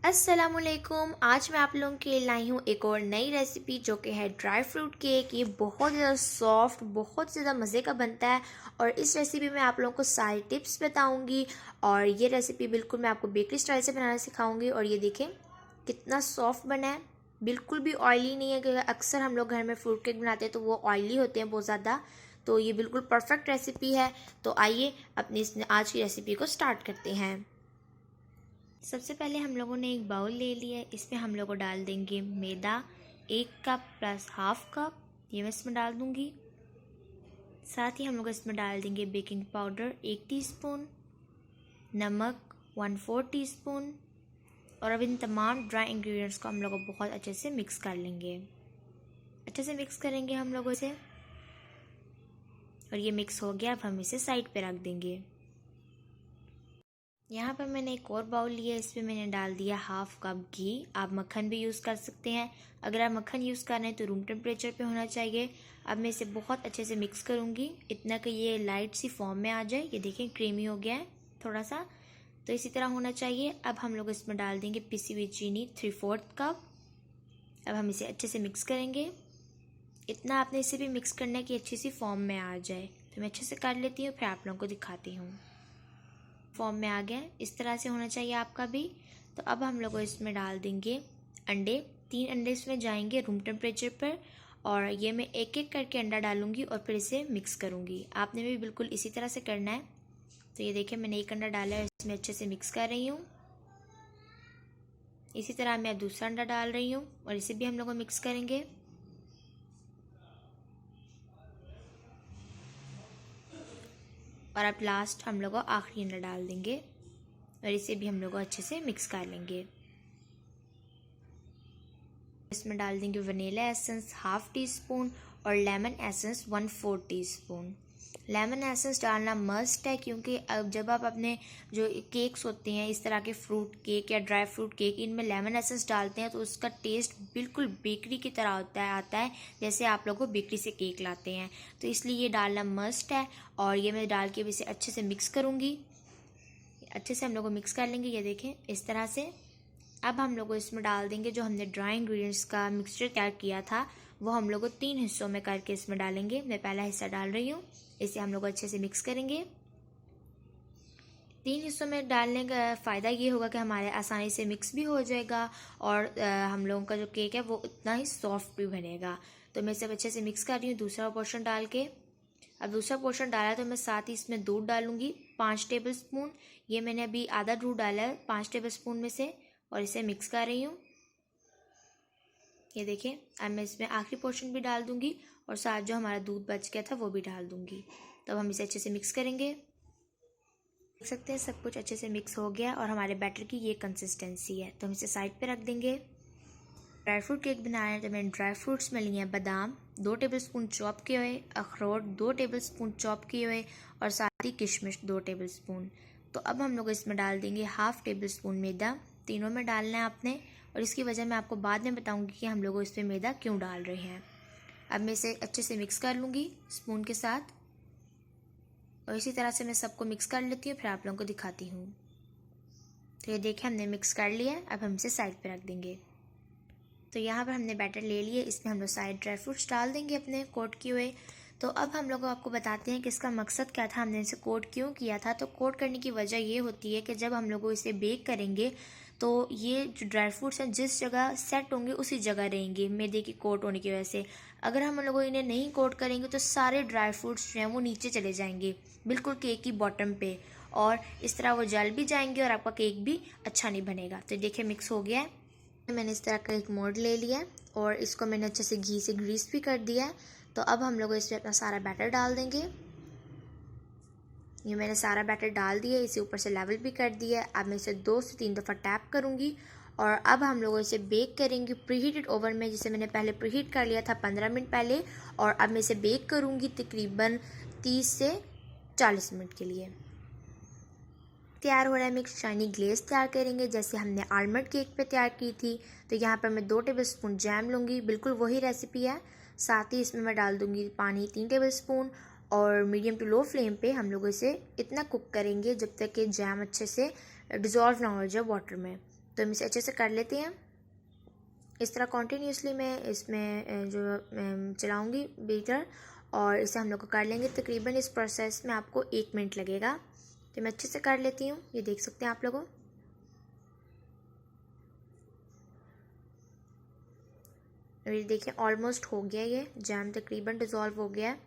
अस्सलामुअलैकुम। आज मैं आप लोगों के लिए लाई हूँ एक और नई रेसिपी जो कि है ड्राई फ्रूट केक। ये बहुत ज़्यादा सॉफ्ट, बहुत ज़्यादा मज़े का बनता है और इस रेसिपी में आप लोगों को सारी टिप्स बताऊंगी। और ये रेसिपी बिल्कुल मैं आपको बेकरी स्टाइल से बनाना सिखाऊंगी। और ये देखें कितना सॉफ्ट बना है, बिल्कुल भी ऑयली नहीं है। क्योंकि अक्सर हम लोग घर में फ्रूट केक बनाते हैं तो वो ऑयली होते हैं बहुत ज़्यादा। तो ये बिल्कुल परफेक्ट रेसिपी है। तो आइए अपनी आज की रेसिपी को स्टार्ट करते हैं। सबसे पहले हम लोगों ने एक बाउल ले लिया है। इसमें हम लोग डाल देंगे मैदा 1 कप प्लस हाफ कप, ये मैं इसमें डाल दूंगी। साथ ही हम लोग इसमें डाल देंगे बेकिंग पाउडर 1 टीस्पून, नमक 1/4 टीस्पून। और अब इन तमाम ड्राई इंग्रेडिएंट्स को हम लोग बहुत अच्छे से मिक्स कर लेंगे। अच्छे से मिक्स करेंगे हम लोगों से। और ये मिक्स हो गया, अब हम इसे साइड पे रख देंगे। यहाँ पर मैंने एक और बाउल लिया, इसमें मैंने डाल दिया हाफ कप घी। आप मक्खन भी यूज़ कर सकते हैं। अगर आप मक्खन यूज़ कर रहे हैं तो रूम टेम्परेचर पे होना चाहिए। अब मैं इसे बहुत अच्छे से मिक्स करूँगी, इतना कि ये लाइट सी फॉर्म में आ जाए। ये देखें क्रीमी हो गया है थोड़ा सा, तो इसी तरह होना चाहिए। अब हम लोग इसमें डाल देंगे पिसी हुई चीनी 3/4 कप। अब हम इसे अच्छे से मिक्स करेंगे। इतना आपने इसे भी मिक्स करना है कि अच्छी सी फॉर्म में आ जाए। तो मैं अच्छे से कर लेती हूँ, फिर आप लोगों को दिखाती हूँ। फॉर्म में आ गया, इस तरह से होना चाहिए आपका भी। तो अब हम लोग इसमें डाल देंगे अंडे। 3 अंडे इसमें जाएंगे रूम टेम्परेचर पर। और ये मैं एक एक करके अंडा डालूंगी और फिर इसे मिक्स करूंगी। आपने भी बिल्कुल इसी तरह से करना है। तो ये देखिए मैंने एक अंडा डाला है, इसमें अच्छे से मिक्स कर रही हूँ। इसी तरह मैं दूसरा अंडा डाल रही हूँ और इसे भी हम लोग मिक्स करेंगे। और अब लास्ट हम लोग आखिरी अंडा डाल देंगे और इसे भी हम लोग अच्छे से मिक्स कर लेंगे। इसमें डाल देंगे vanilla essence half teaspoon और lemon essence 1/4 teaspoon. Lemon essence डालना मस्ट है, क्योंकि अब जब आप अपने जो केक्स होते हैं इस तरह के फ्रूट केक या ड्राई फ्रूट केक, इनमें लेमन एसेंस डालते हैं तो उसका टेस्ट बिल्कुल बेकरी की तरह आता है जैसे आप लोग को बेकरी से केक लाते हैं। तो इसलिए ये डालना मस्ट है। और ये मैं डाल के भी इसे अच्छे से मिक्स करूँगी। अच्छे से हम लोग को मिक्स कर लेंगे, ये देखें इस तरह से। अब हम लोग इसमें डाल देंगे जो हमने ड्राई इंग्रेडिएंट्स का मिक्सचर तैयार किया था, वो हम लोग 3 हिस्सों में करके इसमें डालेंगे। मैं पहला हिस्सा डाल रही हूँ, इसे हम लोग अच्छे से मिक्स करेंगे। 3 हिस्सों में डालने का फ़ायदा ये होगा कि हमारे आसानी से मिक्स भी हो जाएगा और हम लोगों का जो केक है वो इतना ही सॉफ्ट भी बनेगा। तो मैं इसे अच्छे से मिक्स कर रही हूँ दूसरा पोर्शन डाल के। अब दूसरा पोर्शन डाला तो मैं साथ ही इसमें दूध डालूंगी 5 टेबल स्पून। ये मैंने अभी आधा दूध डाला है 5 टेबल स्पून में से, और इसे मिक्स कर रही हूँ। ये देखिए अब मैं इसमें आखिरी पोर्शन भी डाल दूंगी और साथ जो हमारा दूध बच गया था वो भी डाल दूंगी। तब हम इसे अच्छे से मिक्स करेंगे। देख सकते हैं सब कुछ अच्छे से मिक्स हो गया और हमारे बैटर की ये कंसिस्टेंसी है। तो हम इसे साइड पे रख देंगे। ड्राई फ्रूट केक बनाना है तो मैंने ड्राई फ्रूट्स में लिए हैं बादाम 2 टेबल स्पून चॉप किए हुए, अखरोट 2 टेबल स्पून चॉप किए हुए और साथ ही किशमिश 2 टेबल स्पून। तो अब हम लोग इसमें डाल देंगे हाफ टेबल स्पून मैदा। तीनों में डालना है आपने, और इसकी वजह मैं आपको बाद में बताऊंगी कि हम लोग इसमें मैदा क्यों डाल रहे हैं। अब मैं इसे अच्छे से मिक्स कर लूँगी स्पून के साथ, और इसी तरह से मैं सबको मिक्स कर लेती हूँ, फिर आप लोगों को दिखाती हूँ। तो ये देखिए हमने मिक्स कर लिया। अब हम इसे साइड पर रख देंगे। तो यहाँ पर हमने बैटर ले लिए, इसमें हम लोग सारे ड्राई फ्रूट्स डाल देंगे अपने कोट किए हुए। तो अब हम लोग आपको बताते हैं कि इसका मकसद क्या था, हमने इसे कोट क्यों किया था। तो कोट करने की वजह ये होती है कि जब हम लोग इसे बेक करेंगे तो ये जो ड्राई फ्रूट्स हैं जिस जगह सेट होंगे उसी जगह रहेंगे मैदे की कोट होने की वजह से। अगर हम लोग इन्हें नहीं कोट करेंगे तो सारे ड्राई फ्रूट्स जो हैं वो नीचे चले जाएंगे बिल्कुल केक की बॉटम पे, और इस तरह वो जल भी जाएंगे और आपका केक भी अच्छा नहीं बनेगा। तो देखिए मिक्स हो गया है। मैंने इस तरह का एक मोल्ड ले लिया है और इसको मैंने अच्छे से घी से ग्रीस भी कर दिया है। तो अब हम लोग इसमें अपना सारा बैटर डाल देंगे। ये मैंने सारा बैटर डाल दिया, इसे ऊपर से लेवल भी कर दिया है। अब मैं इसे 2 से 3 दफ़ा टैप करूँगी और अब हम लोग इसे बेक करेंगे प्रीहीटेड ओवन में, जिसे मैंने पहले प्रीहीट कर लिया था 15 मिनट पहले। और अब मैं इसे बेक करूँगी तकरीबन 30 से 40 मिनट के लिए। तैयार हो रहा है, मिक्स शाइनी ग्लेस तैयार करेंगे जैसे हमने आलमंड केक पे तैयार की थी। तो यहाँ पर मैं 2 टेबल स्पून जैम लूँगी, बिल्कुल वही रेसिपी है। साथ ही इसमें मैं डाल दूँगी पानी 3 टेबल स्पून, और मीडियम टू लो फ्लेम पे हम लोग इसे इतना कुक करेंगे जब तक कि जैम अच्छे से डिज़ोल्व ना हो जाए वाटर में। तो हम इसे अच्छे से कर लेते हैं। इस तरह कॉन्टीन्यूसली मैं इसमें जो चलाऊँगी बीटर, और इसे हम लोग को कर लेंगे। तकरीबन इस प्रोसेस में आपको 1 मिनट लगेगा। तो मैं अच्छे से कर लेती हूँ, ये देख सकते हैं आप लोगों। ये देखिए ऑलमोस्ट हो गया, ये जैम तकरीबन डिज़ोल्व हो गया है।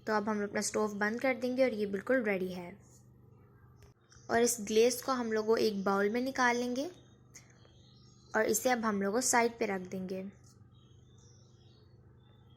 तो अब हम अपना स्टोव बंद कर देंगे और ये बिल्कुल रेडी है। और इस ग्लेस को हम लोगों एक बाउल में निकाल लेंगे और इसे अब हम लोगों साइड पे रख देंगे।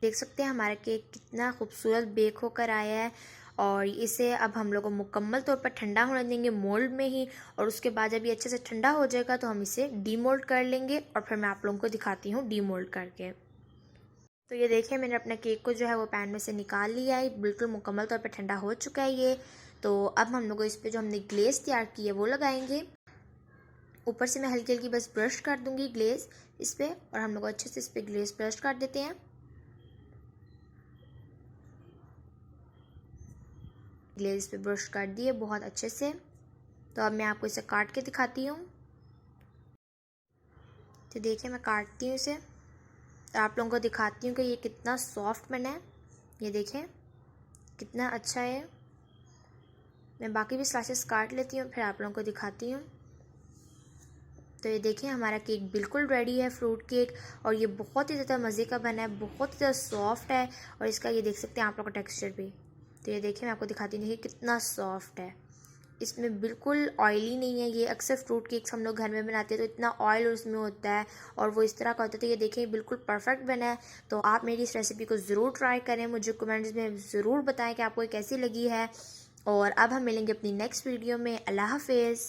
देख सकते हैं हमारा केक कितना खूबसूरत बेक होकर आया है। और इसे अब हम लोग मुकम्मल तौर पर ठंडा होने देंगे मोल्ड में ही, और उसके बाद जब ये अच्छे से ठंडा हो जाएगा तो हम इसे डीमोल्ड कर लेंगे और फिर मैं आप लोगों को दिखाती हूँ डीमोल्ड करके। तो ये देखिए मैंने अपना केक को जो है वो पैन में से निकाल लिया है, बिल्कुल मुकम्मल तौर पर ठंडा हो चुका है ये। तो अब हम लोग इस पर जो हमने ग्लेस तैयार की है वो लगाएंगे। ऊपर से मैं हल्की हल्की बस ब्रश कर दूंगी ग्लेस इस पर, और हम लोग अच्छे से इस पर ग्लेस ब्रश कर देते हैं। ग्लेस पे ब्रश कर दिए बहुत अच्छे से। तो अब मैं आपको इसे काट के दिखाती हूँ। तो देखिए मैं काटती हूँ इसे, तो आप लोगों को दिखाती हूँ कि ये कितना सॉफ्ट बना है। ये देखें कितना अच्छा है। मैं बाकी भी स्लाइसेस काट लेती हूँ फिर आप लोगों को दिखाती हूँ। तो ये देखें हमारा केक बिल्कुल रेडी है, फ्रूट केक, और ये बहुत ही ज़्यादा मज़े का बना है, बहुत ही ज़्यादा सॉफ्ट है। और इसका ये देख सकते हैं आप लोग का टेक्सचर भी। तो ये देखिए मैं आपको दिखाती हूँ कि कितना सॉफ्ट है, इसमें बिल्कुल ऑयली नहीं है। ये अक्सर फ्रूट केक्स हम लोग घर में बनाते हैं तो इतना ऑयल उसमें होता है और वो इस तरह का होता है। तो ये देखें बिल्कुल परफेक्ट बना है। तो आप मेरी इस रेसिपी को ज़रूर ट्राई करें, मुझे कमेंट्स में ज़रूर बताएं कि आपको ये कैसी लगी है। और अब हम मिलेंगे अपनी नेक्स्ट वीडियो में। अल्लाह हाफिज़।